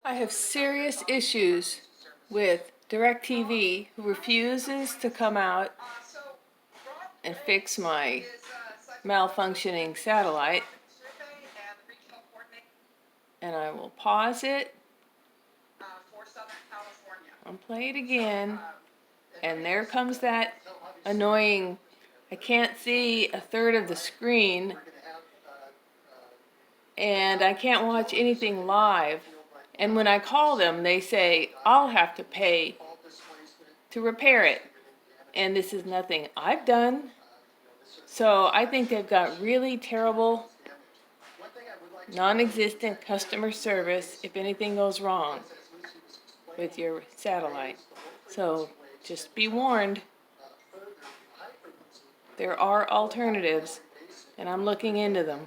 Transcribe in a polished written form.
I have serious issues with DirecTV, who refuses to come out and fix my malfunctioning satellite. And I will pause it and play it again. And there comes that annoying, I can't see a third of the screen and I can't watch anything live. And when I call them, they say, I'll have to pay to repair it. And this is nothing I've done. So I think they've got really terrible, non-existent customer service if anything goes wrong with your satellite. So just be warned. There are alternatives, and I'm looking into them.